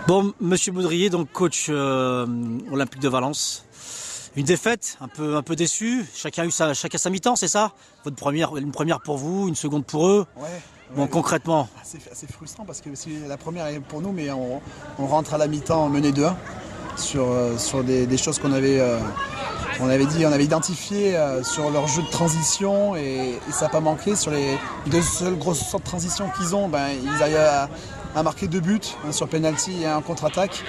Bon, Monsieur Baudrier, donc coach olympique de Valence. Une défaite, un peu déçu. Chacun a eu sa mi-temps, c'est ça? Une première pour vous, une seconde pour eux. Ouais. Bon, concrètement. C'est frustrant parce que la première est pour nous, mais on rentre à la mi-temps mené 2-1 sur des choses qu'on avait, on avait identifiées sur leur jeu de transition et ça n'a pas manqué. Sur les deux seules grosses sortes de transition qu'ils ont, ils arrivent à marquer 2 buts, un sur penalty et un contre-attaque.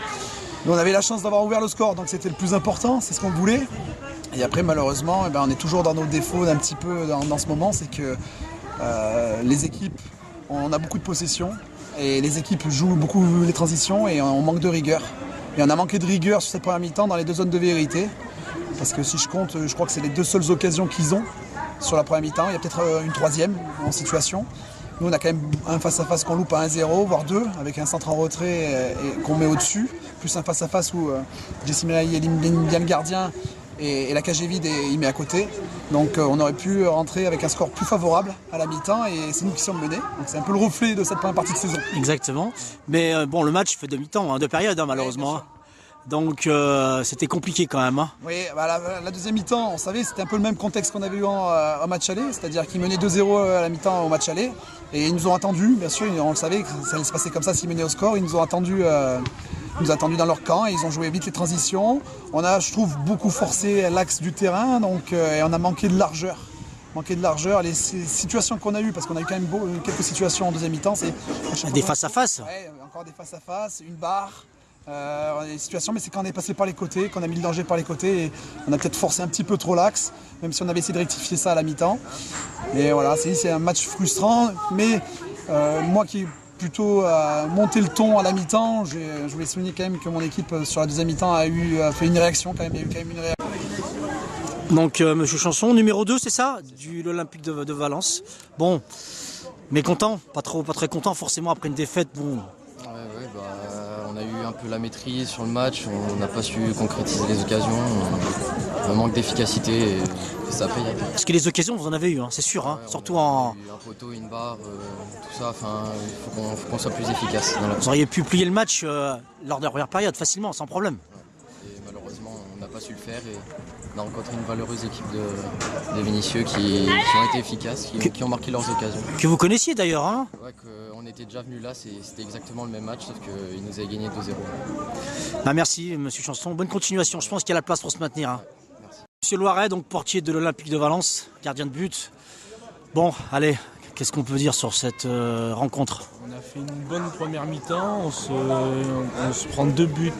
Nous, on avait la chance d'avoir ouvert le score, donc c'était le plus important, c'est ce qu'on voulait. Et après, malheureusement, on est toujours dans nos défauts un petit peu dans ce moment, c'est que les équipes, on a beaucoup de possession et les équipes jouent beaucoup les transitions et on manque de rigueur. Et on a manqué de rigueur sur cette première mi-temps dans les 2 zones de vérité. Parce que si je compte, je crois que c'est les 2 seules occasions qu'ils ont sur la première mi-temps. Il y a peut-être une 3e en situation. Nous, on a quand même un face-à-face qu'on loupe à 1-0, voire 2, avec un centre en retrait et qu'on met au-dessus. Plus un face-à-face où Jesse Melaye élimine bien le gardien et la cage est vide et il met à côté. Donc on aurait pu rentrer avec un score plus favorable à la mi-temps et c'est nous qui sommes menés. Donc c'est un peu le reflet de cette première partie de saison. Exactement. Mais bon, le match fait demi-temps, 2 périodes malheureusement. Donc c'était compliqué quand même. Oui, la deuxième mi-temps, on savait, c'était un peu le même contexte qu'on avait eu en match aller, c'est-à-dire qu'ils menaient 2-0 à la mi-temps au match aller. Et ils nous ont attendus, bien sûr, on le savait que ça allait se passer comme ça s'ils menaient au score. Ils nous ont attendus dans leur camp et ils ont joué vite les transitions. On a, je trouve, beaucoup forcé l'axe du terrain, donc, et on a manqué de largeur. Les situations qu'on a eues, parce qu'on a eu quand même quelques situations en deuxième mi-temps, c'est des face-à-face. Ouais, encore des face-à-face, une barre. Des situations, mais c'est quand on est passé par les côtés, qu'on a mis le danger par les côtés et on a peut-être forcé un petit peu trop l'axe, même si on avait essayé de rectifier ça à la mi-temps. Mais voilà, c'est un match frustrant, mais moi qui ai plutôt monté le ton à la mi-temps, je voulais souligner quand même que mon équipe sur la deuxième mi-temps a fait une réaction quand même, il y a eu quand même une réaction. Donc Monsieur Chanson, numéro 2, c'est ça, de l'Olympique de Valence. Bon, mécontent, pas très content forcément après une défaite. Bon. On a eu un peu la maîtrise sur le match, on n'a pas su concrétiser les occasions, un manque d'efficacité et ça paye. Parce que les occasions, vous en avez eu, c'est sûr, ouais, surtout en... a eu un poteau, une barre, tout ça, il faut qu'on soit plus efficace. Vous auriez pu plier le match lors de la première période facilement, sans problème. Et malheureusement, on n'a pas su le faire et on a rencontré une valeureuse équipe de Vénissieux qui ont été efficaces, qui ont marqué leurs occasions. Que vous connaissiez d'ailleurs, Ouais, on était déjà venu là, c'était exactement le même match, sauf qu'ils nous avaient gagné 2-0. Merci Monsieur Chanson, bonne continuation, je pense qu'il y a la place pour se maintenir. Ouais, merci. Monsieur Loiret, donc portier de l'Olympique de Valence, gardien de but. Bon, allez, qu'est-ce qu'on peut dire sur cette rencontre? On a fait une bonne première mi-temps, on se prend 2 buts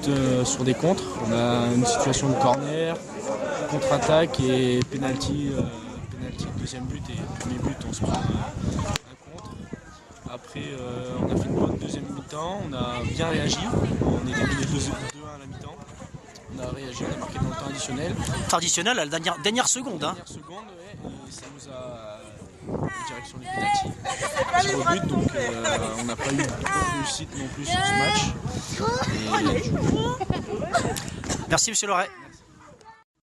sur des contres. On a une situation de corner, contre-attaque et penalty, deuxième but et le premier but on se prend un contre. Après on a fait une bonne deuxième mi-temps, on a bien réagi, on est gagné 2-1 à la mi-temps. On a réagi, on a marqué dans le temps additionnel. Traditionnel à la dernière seconde. Dernière seconde, ouais, et ça nous a en direction du penalty. 0 but, donc on n'a pas eu beaucoup de réussite non plus sur ce match. Merci Monsieur Loiret.